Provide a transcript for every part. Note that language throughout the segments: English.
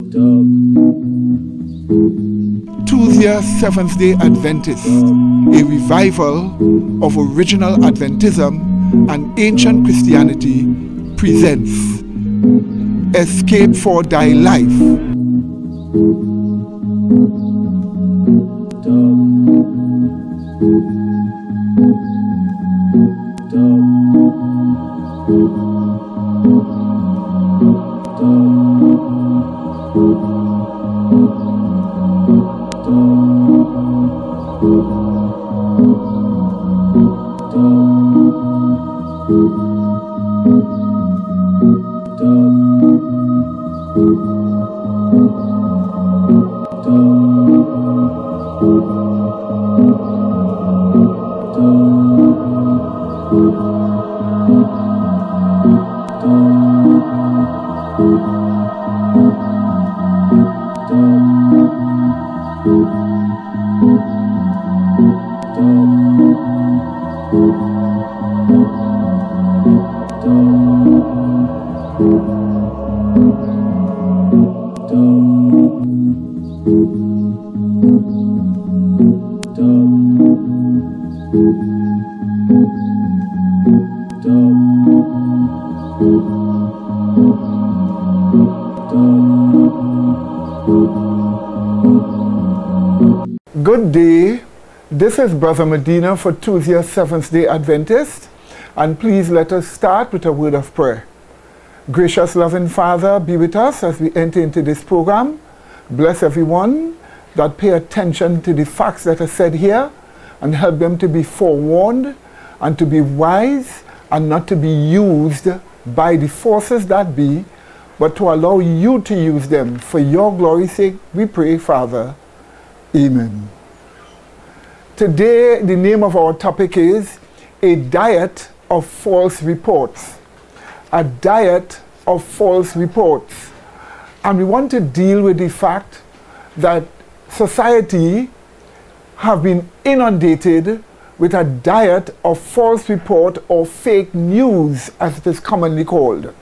Tuesday Seventh-day Adventists, a revival of original Adventism and ancient Christianity, presents Escape for Thy Life. Good day, this is Brother Medina for Tuesday Seventh-day Adventist, and please let us start with a word of prayer. Gracious loving Father, be with us as we enter into this program. Bless everyone that pay attention to the facts that are said here and help them to be forewarned and to be wise and not to be used by the forces that be, but to allow you to use them. For your glory's sake, we pray, Father. Amen. Today, the name of our topic is A Diet of False Reports. A diet of false reports. And we want to deal with the fact that society have been inundated with a diet of false report or fake news, as it is commonly called.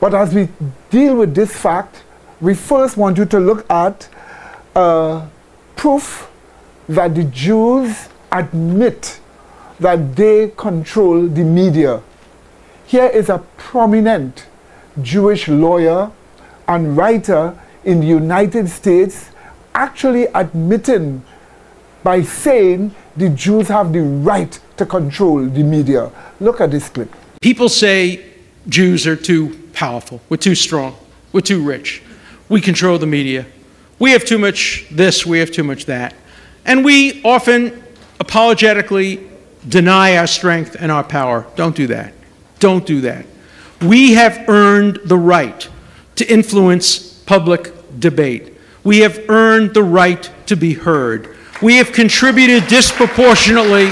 But as we deal with this fact, we first want you to look at proof that the Jews admit that they control the media. Here is a prominent Jewish lawyer and writer in the United States actually admitting by saying the Jews have the right to control the media. Look at this clip. People say Jews are too powerful, we're too strong, we're too rich, we control the media, we have too much this, we have too much that. And we often apologetically deny our strength and our power. Don't do that. Don't do that. We have earned the right to influence public debate. We have earned the right to be heard. We have contributed disproportionately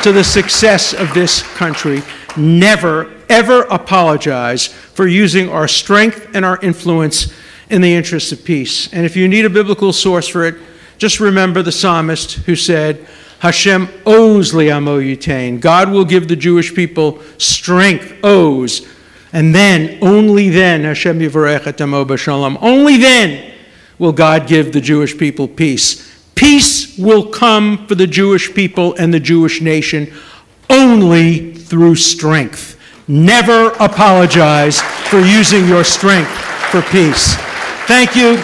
to the success of this country. Never, ever apologize for using our strength and our influence in the interest of peace. And if you need a biblical source for it, just remember the psalmist who said, Hashem owes li'amo yitain. God will give the Jewish people strength, owes. And then, only then, Hashem yivarech et amo b'shalom. Only then will God give the Jewish people peace. Peace will come for the Jewish people and the Jewish nation only through strength. Never apologize for using your strength for peace. Thank you.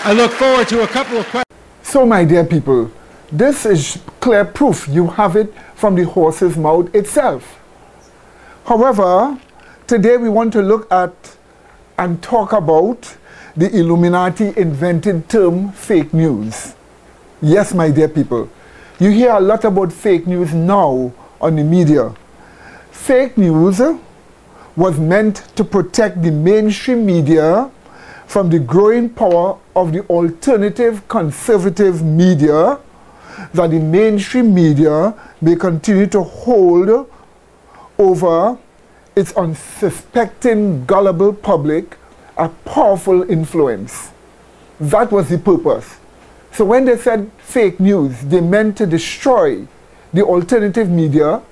I look forward to a couple of questions. So, my dear people, this is clear proof. You have it from the horse's mouth itself. However, today we want to look at and talk about the Illuminati invented term fake news. Yes, my dear people, you hear a lot about fake news now on the media. Fake news was meant to protect the mainstream media from the growing power of the alternative conservative media, that the mainstream media may continue to hold over its unsuspecting, gullible public a powerful influence. That was the purpose. So when they said fake news, they meant to destroy the alternative media,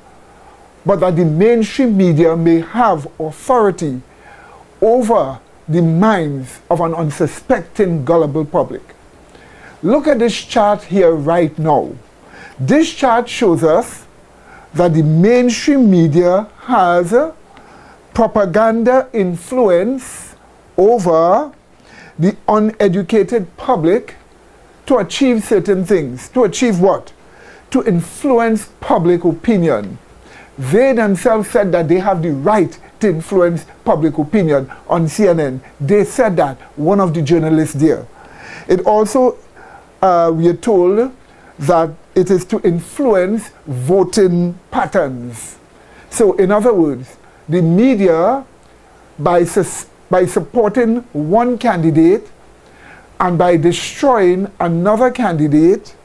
but that the mainstream media may have authority over the minds of an unsuspecting, gullible public. Look at this chart here right now. This chart shows us that the mainstream media has propaganda influence over the uneducated public to achieve certain things. To achieve what? To influence public opinion. They themselves said that they have the right to influence public opinion on CNN. They said that, one of the journalists there. It also, we are told that it is to influence voting patterns. So in other words, the media, by supporting one candidate and by destroying another candidate,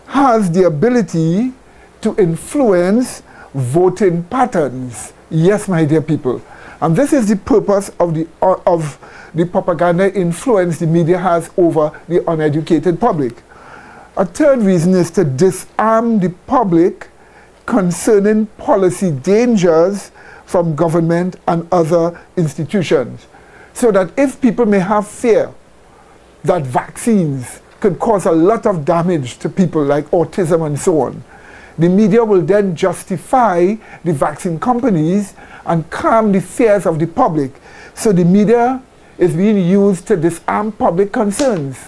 has the ability to influence voting patterns. Yes, my dear people. And this is the purpose of the propaganda influence the media has over the uneducated public. A third reason is to disarm the public concerning policy dangers from government and other institutions. So that if people may have fear that vaccines could cause a lot of damage to people like autism and so on, the media will then justify the vaccine companies and calm the fears of the public. So the media is being used to disarm public concerns,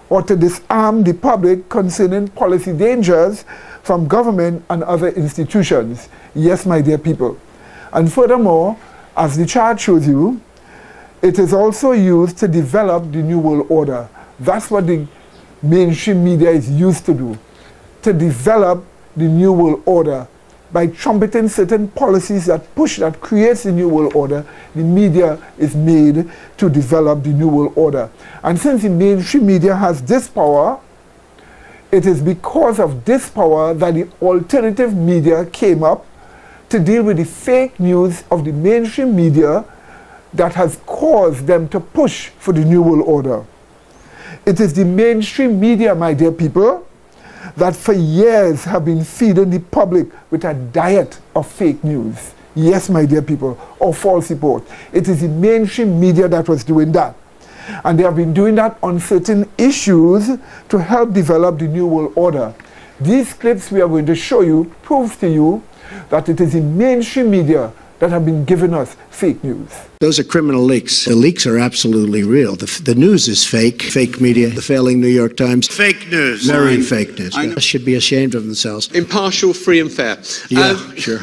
or to disarm the public concerning policy dangers from government and other institutions. Yes, my dear people. And furthermore, as the chart shows you, it is also used to develop the New World Order. That's what the mainstream media is used to do, to develop the New World Order. By trumpeting certain policies that creates the New World Order, the media is made to develop the New World Order. And since the mainstream media has this power, it is because of this power that the alternative media came up to deal with the fake news of the mainstream media that has caused them to push for the New World Order. It is the mainstream media, my dear people, that for years have been feeding the public with a diet of fake news. Yes, my dear people, or false report. It is the mainstream media that was doing that. And they have been doing that on certain issues to help develop the New World Order. These clips we are going to show you proves to you that it is the mainstream media that have been giving us fake news. Those are criminal leaks. The leaks are absolutely real. The news is fake. Fake media. The failing New York Times. Fake news. Very fake news. They should be ashamed of themselves. Impartial, free and fair. Yeah, sure.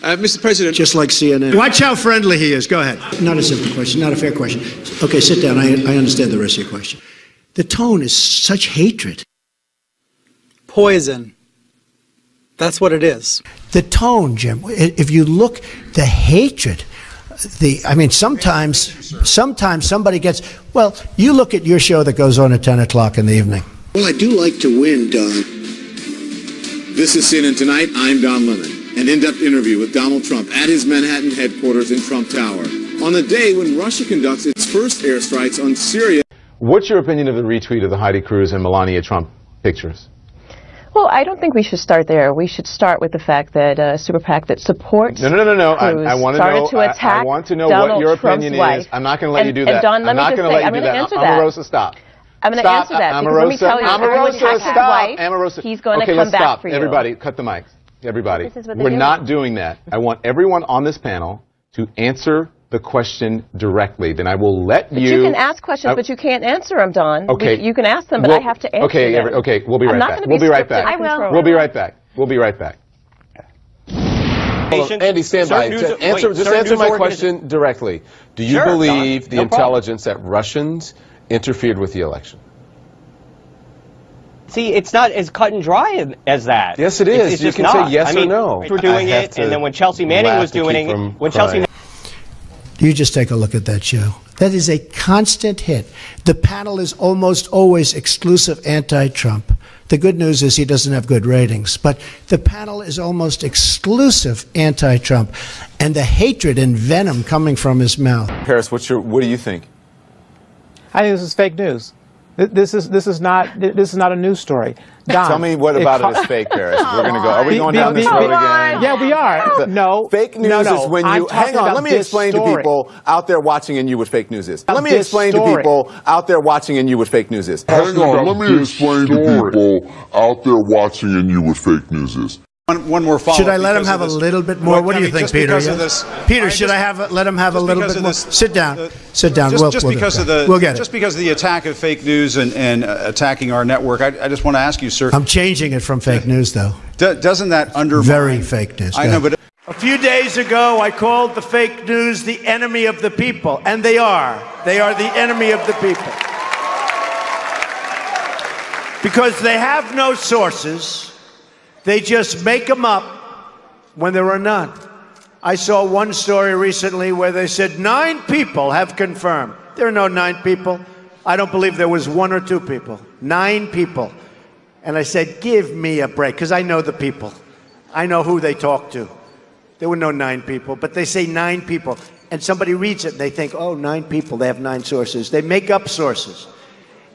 Mr. President. Just like CNN. Watch how friendly he is. Go ahead. Not a simple question. Not a fair question. Okay, sit down. I understand the rest of your question. The tone is such hatred. Poison. That's what it is. The tone, Jim, if you look, the hatred, I mean, sometimes somebody gets, well, you look at your show that goes on at 10 o'clock in the evening. Well, I do like to win, Don. This is CNN Tonight. I'm Don Lemon. An in-depth interview with Donald Trump at his Manhattan headquarters in Trump Tower on the day when Russia conducts its first airstrikes on Syria. What's your opinion of the retweet of the Heidi Cruz and Melania Trump pictures? Well, I don't think we should start there. We should start with the fact that a super PAC that supports No. Cruz I want to know. I want to know what your opinion is. I'm not going to let you do that. Don, let me just say, I'm going to answer that. Omarosa, stop. I'm going to answer that. Because let me tell you, Omarosa, stop. Wife, he's going to come back stop. for you. Everybody, cut the mics. Everybody. We're not doing that. I want everyone on this panel to answer the question directly. Then I will let you. But you can ask questions, but you can't answer them, Don. Okay. You can ask them, but I have to answer them. Okay. We'll be right back. We'll be right back. I will. We'll be right back. We'll be right back. Andy, stand by. Answer my question directly. Do you believe the intelligence that Russians interfered with the election? See, it's not as cut and dry as that. Yes, it is. You can say yes or no. We're doing it, and then when Chelsea Manning was doing it, You just take a look at that show. That is a constant hit. The panel is almost always exclusive anti-Trump. The good news is he doesn't have good ratings, but the panel is almost exclusive anti-Trump, and the hatred and venom coming from his mouth. Paris, what do you think? I think this is fake news. This is not a news story. Don, tell me what about it is fake, Paris. We're going to go. Are we going down this road again? Yeah, we are. No. Fake news is when you... Hang on, let me explain to people out there watching and you what fake news is. Let me explain to people out there watching and you what fake news is. Hang on, let me explain to people out there watching and you what fake news is. One more follow-up. Should I let him have a little bit more? What do you think, Peter? Peter, should I let him have a little bit more? Sit down. Sit down. We'll get it. Just because of the attack of fake news and attacking our network, I just want to ask you, sir. I'm changing it from fake news, though. Doesn't that undermine? Very fake news. I know, but a few days ago, I called the fake news the enemy of the people, and they are. They are the enemy of the people. Because they have no sources. They just make them up when there are none. I saw one story recently where they said 9 people have confirmed. There are no 9 people. I don't believe there was 1 or 2 people. 9 people. And I said, give me a break, because I know the people. I know who they talk to. There were no 9 people, but they say 9 people. And somebody reads it and they think, oh, 9 people, they have 9 sources. They make up sources.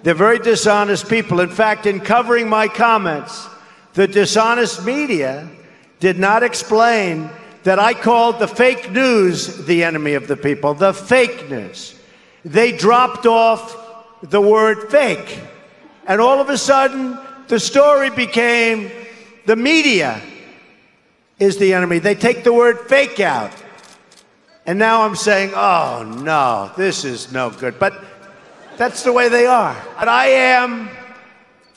They're very dishonest people. In fact, in covering my comments, the dishonest media did not explain that I called the fake news the enemy of the people, the fake news. They dropped off the word fake. And all of a sudden, the story became the media is the enemy. They take the word fake out. And now I'm saying, oh, no, this is no good. But that's the way they are. And I am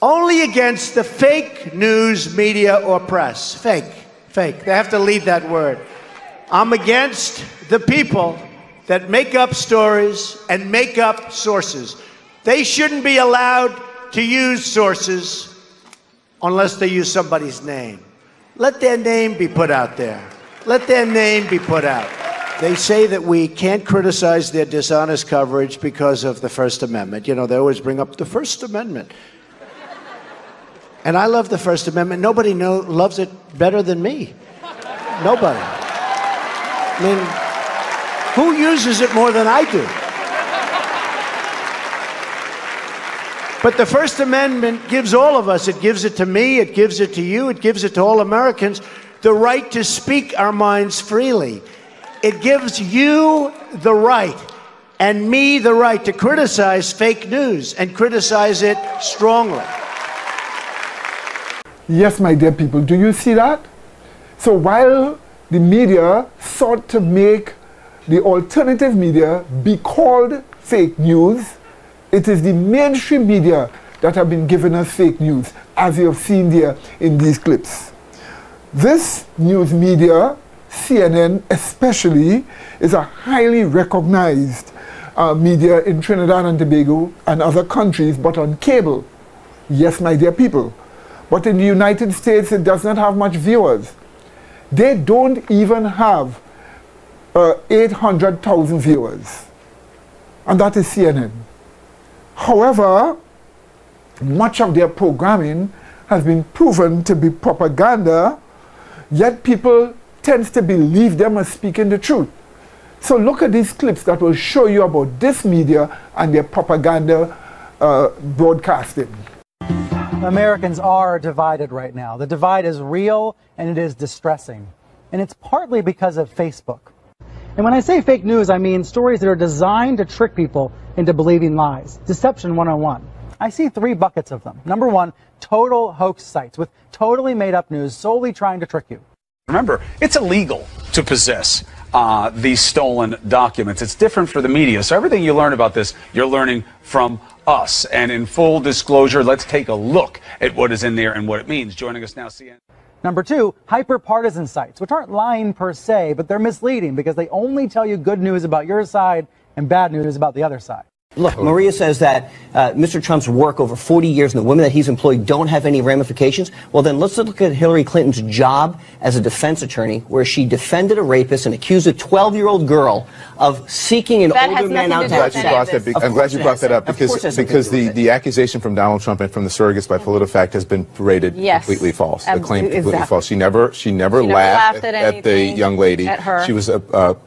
only against the fake news media or press. Fake. Fake. They have to leave that word. I'm against the people that make up stories and make up sources. They shouldn't be allowed to use sources unless they use somebody's name. Let their name be put out there. Let their name be put out. They say that we can't criticize their dishonest coverage because of the First Amendment. You know, they always bring up the First Amendment. And I love the First Amendment. Nobody loves it better than me. Nobody. I mean, who uses it more than I do? But the First Amendment gives all of us, it gives it to me, it gives it to you, it gives it to all Americans, the right to speak our minds freely. It gives you the right, and me the right, to criticize fake news and criticize it strongly. Yes, my dear people, do you see that? So while the media sought to make the alternative media be called fake news, it is the mainstream media that have been giving us fake news, as you have seen there in these clips. This news media, CNN especially, is a highly recognized media in Trinidad and Tobago and other countries, but on cable. Yes, my dear people. But in the United States, it does not have much viewers. They don't even have 800,000 viewers. And that is CNN. However, much of their programming has been proven to be propaganda, yet people tend to believe them as speaking the truth. So look at these clips that will show you about this media and their propaganda broadcasting. Americans are divided right now. The divide is real and it is distressing. And it's partly because of Facebook. And when I say fake news, I mean stories that are designed to trick people into believing lies. Deception 101. I see 3 buckets of them. Number 1, total hoax sites with totally made up news solely trying to trick you. Remember, it's illegal to possess these stolen documents. It's different for the media. So everything you learn about this, you're learning from us. And in full disclosure, let's take a look at what is in there and what it means. Joining us now, CNN. Number 2, hyper-partisan sites, which aren't lying per se, but they're misleading because they only tell you good news about your side and bad news about the other side. Look, Maria says that Mr. Trump's work over 40 years and the women that he's employed don't have any ramifications. Well, then let's look at Hillary Clinton's job as a defense attorney, where she defended a rapist and accused a 12-year-old girl of seeking an older man out to have sex. I'm glad you brought that up because the accusation from Donald Trump and from the surrogates by PolitiFact has been paraded completely false. The claim completely false. She never laughed at the young lady. At her. She was it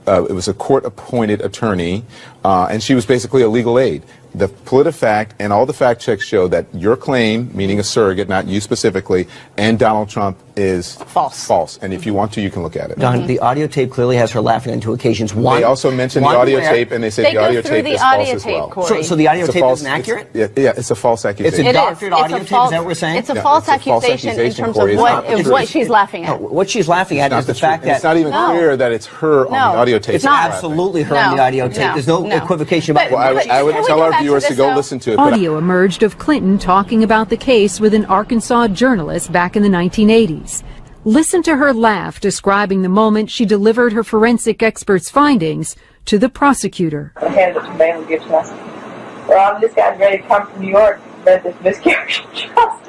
was a court-appointed attorney, and she was basically a legal aid. The PolitiFact and all the fact checks show that your claim, meaning a surrogate, not you specifically, and Donald Trump is false. And if you want to, you can look at it. Don, the audio tape clearly has her laughing on two occasions. One, they also mentioned the audio tape, and they said the audio tape is false as well. So the audio tape isn't accurate? Yeah, it's a false accusation. It's a doctored audio tape, is that what we're saying? It's a false accusation in terms of what she's laughing at. What she's laughing at is the fact that... It's not even clear that it's her on the audio tape. It's absolutely her on the audio tape. There's no equivocation about it. I would tell our viewers to go listen to it. Audio emerged of Clinton talking about the case with an Arkansas journalist back in the 1980s. Listen to her laugh describing the moment she delivered her forensic expert's findings to the prosecutor. I handed it to Bailey Gibson. I said, well, this guy's ready to come from New York about this miscarriage of justice.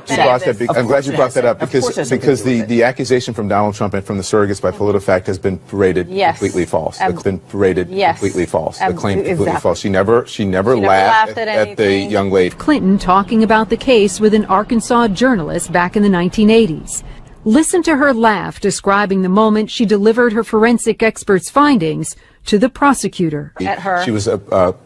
I'm glad you brought that up because the accusation from Donald Trump and from the surrogates by PolitiFact has been paraded completely false. It's been paraded completely false. The claim completely false. She never laughed at the young lady. Clinton talking about the case with an Arkansas journalist back in the 1980s. Listen to her laugh describing the moment she delivered her forensic expert's findings to the prosecutor. She was it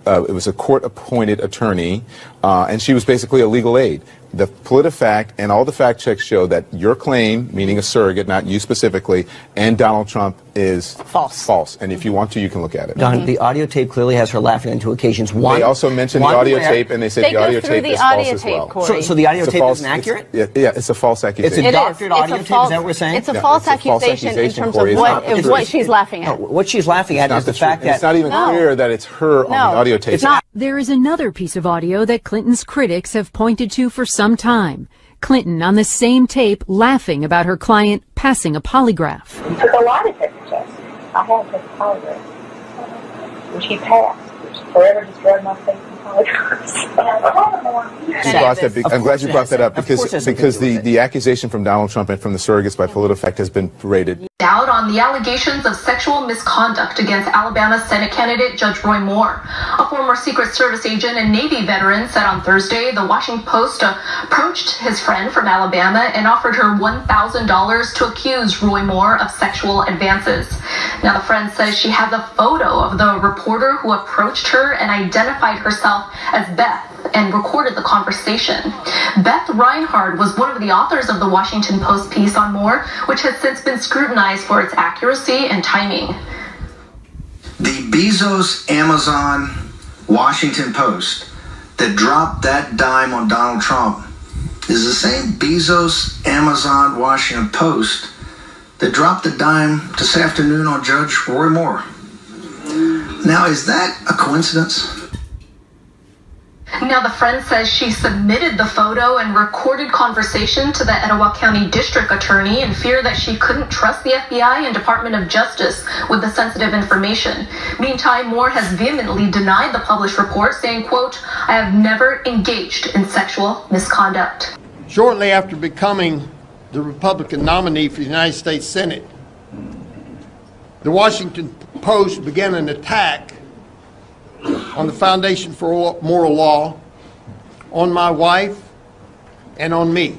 was a court-appointed attorney, and she was basically a legal aid. The PolitiFact and all the fact checks show that your claim, meaning a surrogate, not you specifically, and Donald Trump is false. And if you want to, you can look at it. Don, the audio tape clearly has her laughing on two occasions. One, they also mentioned the audio tape, and they said the audio tape is false as well. So the audio tape isn't accurate? Yeah, it's a false accusation. It's a doctored audio tape, is that what we're saying? It's a false accusation in terms of what she's laughing at. What she's laughing at is the fact that... It's not even clear that it's her on the audio tape. It's not. There is another piece of audio that Clinton's critics have pointed to for some time. Clinton on the same tape laughing about her client passing a polygraph. He took a lie detector test. I had to take a polygraph, which he passed, which forever destroyed my faith in polygraphs. I'm glad you brought that up because the accusation from Donald Trump and from the surrogates by PolitiFact has been paraded. Doubt on the allegations of sexual misconduct against Alabama Senate candidate Judge Roy Moore. A former Secret Service agent and Navy veteran said on Thursday the Washington Post approached his friend from Alabama and offered her $1,000 to accuse Roy Moore of sexual advances. Now the friend says she has a photo of the reporter who approached her and identified herself as Beth and recorded the conversation. Beth Reinhard was one of the authors of the Washington Post piece on Moore, which has since been scrutinized for its accuracy and timing. The Bezos, Amazon, Washington Post that dropped that dime on Donald Trump is the same Bezos, Amazon, Washington Post that dropped the dime this afternoon on Judge Roy Moore. Now, is that a coincidence? Now the friend says she submitted the photo and recorded conversation to the Etowah County District Attorney in fear that she couldn't trust the FBI and Department of Justice with the sensitive information. Meantime, Moore has vehemently denied the published report, saying, quote, "I have never engaged in sexual misconduct." Shortly after becoming the Republican nominee for the United States Senate, the Washington Post began an attack on the Foundation for Moral Law, on my wife, and on me.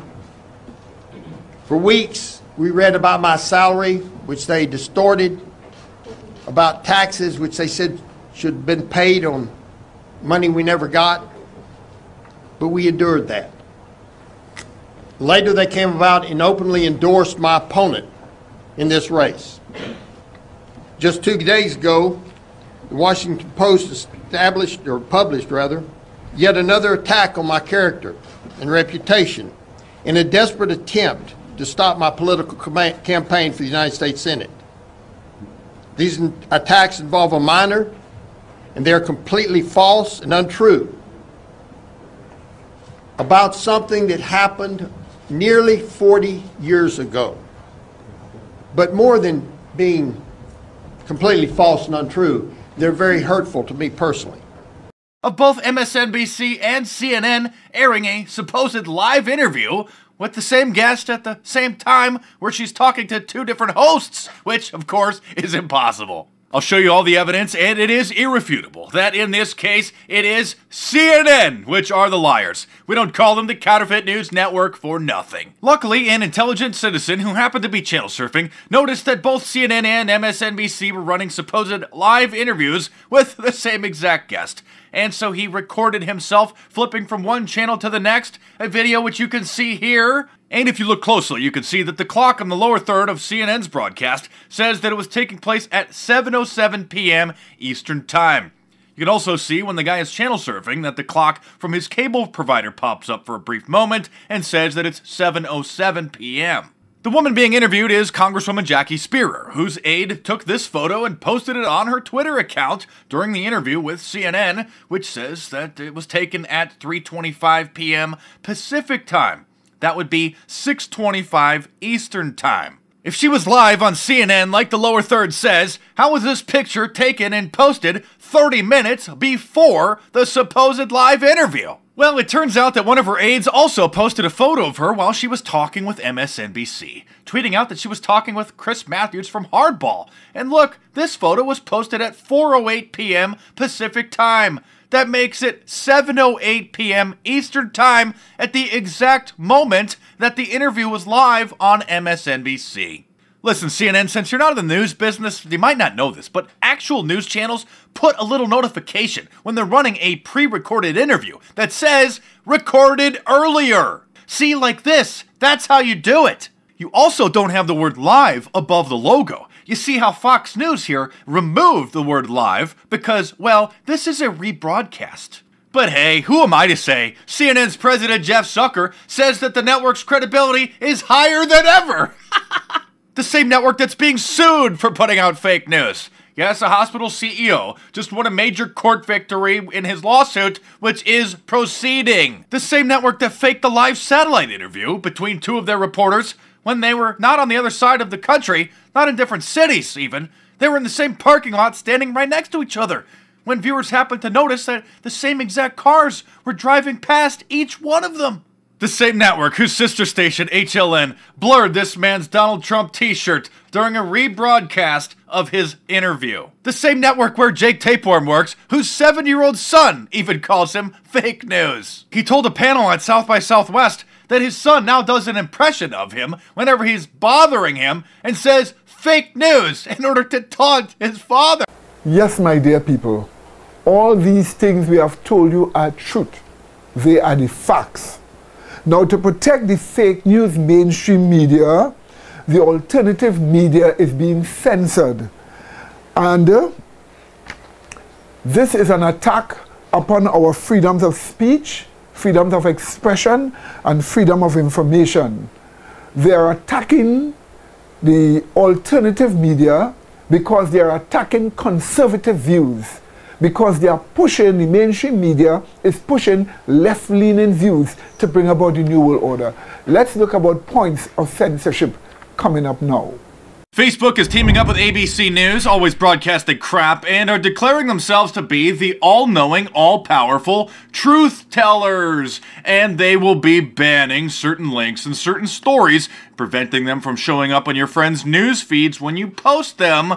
For weeks, we read about my salary, which they distorted, about taxes, which they said should have been paid on money we never got, but we endured that. Later, they came about and openly endorsed my opponent in this race. Just 2 days ago, the Washington Post published yet another attack on my character and reputation in a desperate attempt to stop my political campaign for the United States Senate. These attacks involve a minor, and they're completely false and untrue about something that happened nearly 40 years ago. But more than being completely false and untrue, they're very hurtful to me personally. Of both MSNBC and CNN airing a supposed live interview with the same guest at the same time where she's talking to two different hosts, which, of course, is impossible. I'll show you all the evidence, and it is irrefutable that in this case, it is CNN which are the liars. We don't call them the Counterfeit News Network for nothing. Luckily, an intelligent citizen who happened to be channel surfing noticed that both CNN and MSNBC were running supposed live interviews with the same exact guest. and so he recorded himself flipping from one channel to the next, a video which you can see here. And if you look closely, you can see that the clock on the lower third of CNN's broadcast says that it was taking place at 7:07 p.m. Eastern Time. You can also see when the guy is channel surfing that the clock from his cable provider pops up for a brief moment and says that it's 7:07 p.m. The woman being interviewed is Congresswoman Jackie Speier, whose aide took this photo and posted it on her Twitter account during the interview with CNN, which says that it was taken at 3:25 p.m. Pacific Time. That would be 6:25 Eastern Time. If she was live on CNN like the lower third says, how was this picture taken and posted 30 minutes before the supposed live interview? Well, it turns out that one of her aides also posted a photo of her while she was talking with MSNBC, tweeting out that she was talking with Chris Matthews from Hardball. And look, this photo was posted at 4:08 p.m. Pacific Time. That makes it 7:08 p.m. Eastern Time at the exact moment that the interview was live on MSNBC. Listen, CNN, since you're not in the news business, you might not know this, but actual news channels put a little notification when they're running a pre-recorded interview that says, recorded earlier. See, like this, that's how you do it. You also don't have the word live above the logo. You see how Fox News here removed the word live because, well, this is a rebroadcast. But hey, who am I to say? CNN's president Jeff Zucker says that the network's credibility is higher than ever. The same network that's being sued for putting out fake news. Yes, a hospital CEO just won a major court victory in his lawsuit, which is proceeding. The same network that faked the live satellite interview between two of their reporters when they were not on the other side of the country, not in different cities even. They were in the same parking lot standing right next to each other when viewers happened to notice that the same exact cars were driving past each one of them. The same network whose sister station, HLN, blurred this man's Donald Trump t-shirt during a rebroadcast of his interview. The same network where Jake Tapeworm works, whose 7-year-old son even calls him fake news. He told a panel at South by Southwest that his son now does an impression of him whenever he's bothering him and says fake news in order to taunt his father. Yes, my dear people, all these things we have told you are truth. They are the facts. Now, to protect the fake news mainstream media, the alternative media is being censored. And this is an attack upon our freedoms of speech, freedoms of expression, and freedom of information. They are attacking the alternative media because they are attacking conservative views. Because they are pushing, the mainstream media is pushing left-leaning views to bring about the New World Order. Let's look about points of censorship coming up now. Facebook is teaming up with ABC News, always broadcasting crap, and are declaring themselves to be the all-knowing, all-powerful truth tellers. And they will be banning certain links and certain stories, preventing them from showing up on your friends' news feeds when you post them,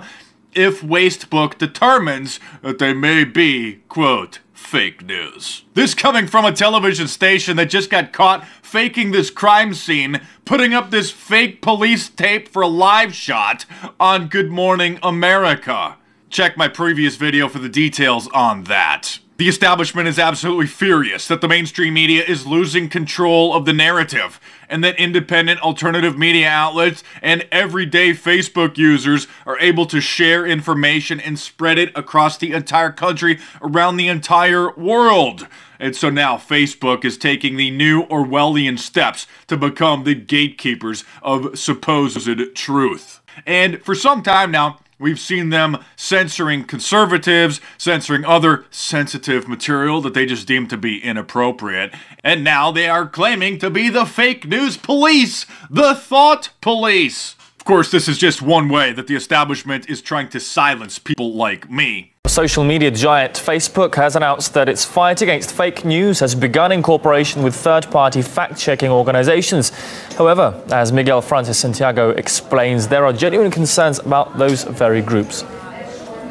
if Wastebook determines that they may be, quote, fake news. This coming from a television station that just got caught faking this crime scene, putting up this fake police tape for a live shot on Good Morning America. Check my previous video for the details on that. The establishment is absolutely furious that the mainstream media is losing control of the narrative, and that independent alternative media outlets and everyday Facebook users are able to share information and spread it across the entire country, around the entire world. And so now Facebook is taking the new Orwellian steps to become the gatekeepers of supposed truth. And for some time now, we've seen them censoring conservatives, censoring other sensitive material that they just deem to be inappropriate. And now they are claiming to be the fake news police, the thought police. Of course, this is just one way that the establishment is trying to silence people like me. Social media giant Facebook has announced that its fight against fake news has begun in cooperation with third-party fact-checking organizations. However, as Miguel Francis Santiago explains, there are genuine concerns about those very groups.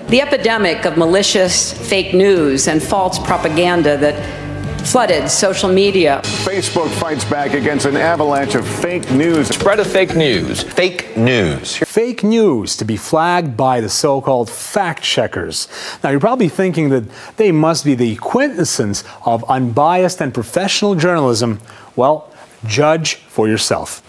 The epidemic of malicious fake news and false propaganda that flooded social media. Facebook fights back against an avalanche of fake news. Spread of fake news. Fake news. Fake news to be flagged by the so-called fact checkers. Now, you're probably thinking that they must be the quintessence of unbiased and professional journalism. Well, judge for yourself.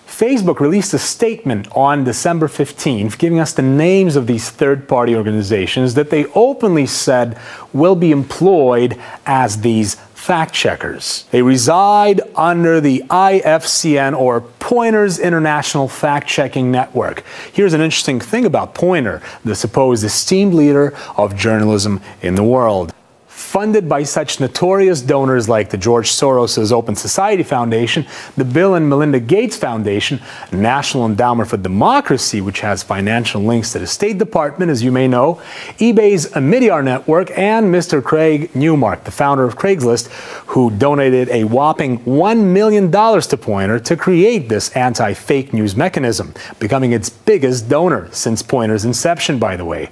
Facebook released a statement on December 15th giving us the names of these third-party organizations that they openly said will be employed as these fact checkers. They reside under the IFCN, or Poynter's International Fact-Checking Network. Here's an interesting thing about Poynter, the supposed esteemed leader of journalism in the world. Funded by such notorious donors like the George Soros' Open Society Foundation, the Bill and Melinda Gates Foundation, National Endowment for Democracy, which has financial links to the State Department, as you may know, eBay's Omidyar Network, and Mr. Craig Newmark, the founder of Craigslist, who donated a whopping $1 million to Poynter to create this anti-fake news mechanism, becoming its biggest donor since Poynter's inception, by the way.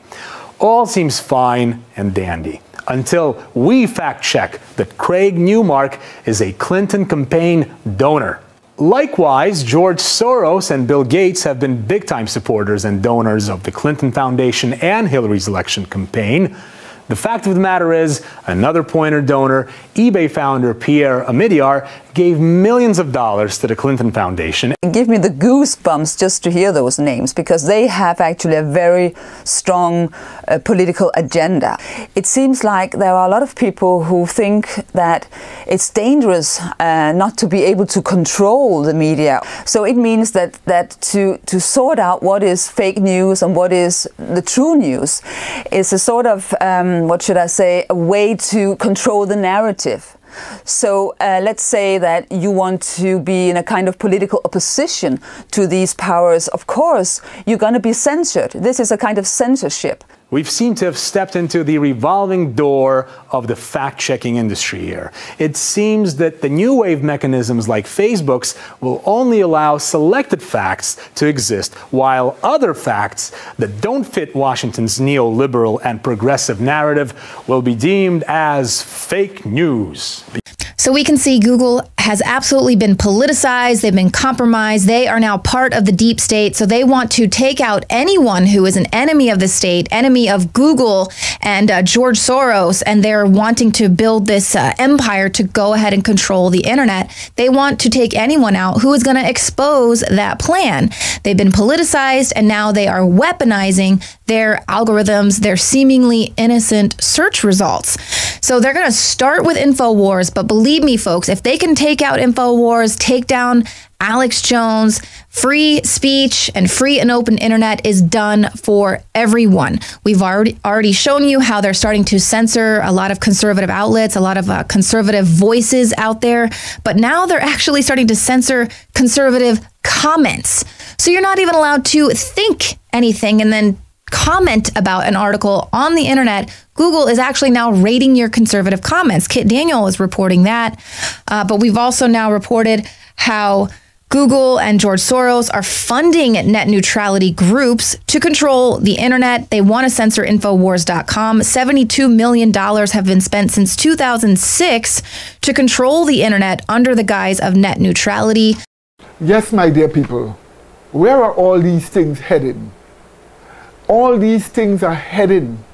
All seems fine and dandy, until we fact-check that Craig Newmark is a Clinton campaign donor. Likewise, George Soros and Bill Gates have been big-time supporters and donors of the Clinton Foundation and Hillary's election campaign. The fact of the matter is, another Poynter donor, eBay founder Pierre Omidyar, gave millions of dollars to the Clinton Foundation. It gives me the goosebumps just to hear those names, because they have actually a very strong political agenda. It seems like there are a lot of people who think that it's dangerous not to be able to control the media. So it means that to sort out what is fake news and what is the true news is a sort of, what should I say, a way to control the narrative. So let's say that you want to be in a kind of political opposition to these powers. Of course, you're going to be censored. This is a kind of censorship. We've seemed to have stepped into the revolving door of the fact-checking industry here. It seems that the new wave mechanisms like Facebook's will only allow selected facts to exist, while other facts that don't fit Washington's neoliberal and progressive narrative will be deemed as fake news. So we can see Google has absolutely been politicized. They've been compromised. They are now part of the deep state. So they want to take out anyone who is an enemy of the state, enemy of Google and George Soros, and they're wanting to build this empire to go ahead and control the internet. They want to take anyone out who is going to expose that plan. They've been politicized, and now they are weaponizing their algorithms, their seemingly innocent search results. So they're going to start with InfoWars, but believe me, folks, if they can take out InfoWars, take down Alex Jones, free speech and free and open internet is done for everyone. We've already shown you how they're starting to censor a lot of conservative outlets, a lot of conservative voices out there, but now they're actually starting to censor conservative comments. So you're not even allowed to think anything and then comment about an article on the internet. Google is actually now rating your conservative comments. Kit Daniel is reporting that. But we've also now reported how Google and George Soros are funding net neutrality groups to control the internet. They want to censor Infowars.com. $72 million have been spent since 2006 to control the internet under the guise of net neutrality. Yes, my dear people, where are all these things heading? All these things are heading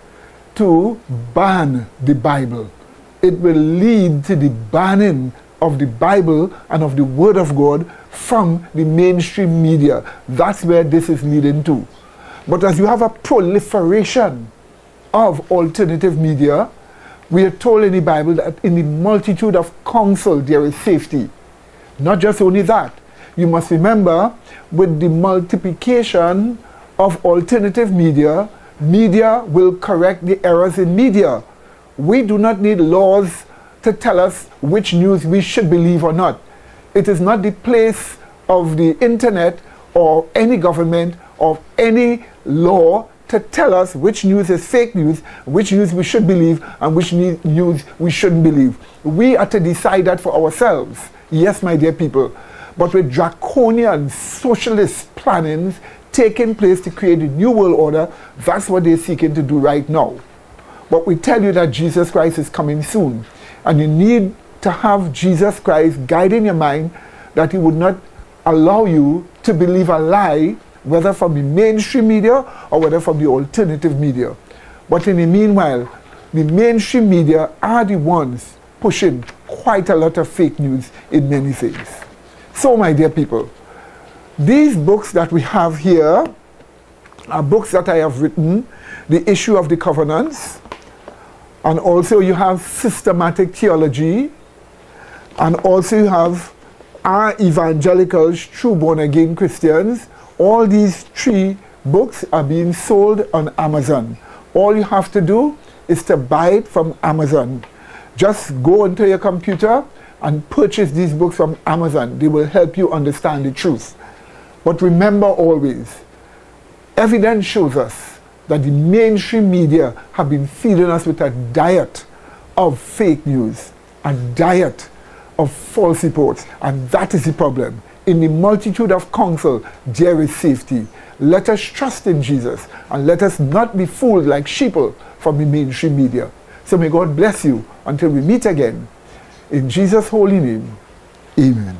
to ban the Bible. It will lead to the banning of the Bible and of the Word of God from the mainstream media. That's where this is leading to. But as you have a proliferation of alternative media, we are told in the Bible that in the multitude of counsel there is safety. Not just only that, you must remember, with the multiplication of alternative media, media will correct the errors in media. We do not need laws to tell us which news we should believe or not. It is not the place of the internet or any government or any law to tell us which news is fake news, which news we should believe, and which news we shouldn't believe. We are to decide that for ourselves. Yes, my dear people. But with draconian socialist plannings taking place to create a new world order, that's what they're seeking to do right now. But we tell you that Jesus Christ is coming soon, and you need to have Jesus Christ guiding your mind, that he would not allow you to believe a lie, whether from the mainstream media or whether from the alternative media. But in the meanwhile, the mainstream media are the ones pushing quite a lot of fake news in many things. So, my dear people, these books that we have here are books that I have written, The Issue of the Covenants, and also you have Systematic Theology, and also you have Are Evangelicals True Born Again Christians? All these 3 books are being sold on Amazon. All you have to do is to buy it from Amazon. Just go into your computer and purchase these books from Amazon. They will help you understand the truth. But remember always, evidence shows us that the mainstream media have been feeding us with a diet of fake news, a diet of false reports, and that is the problem. In the multitude of counsel, there is safety. Let us trust in Jesus, and let us not be fooled like sheeple from the mainstream media. So may God bless you until we meet again. In Jesus' holy name, amen.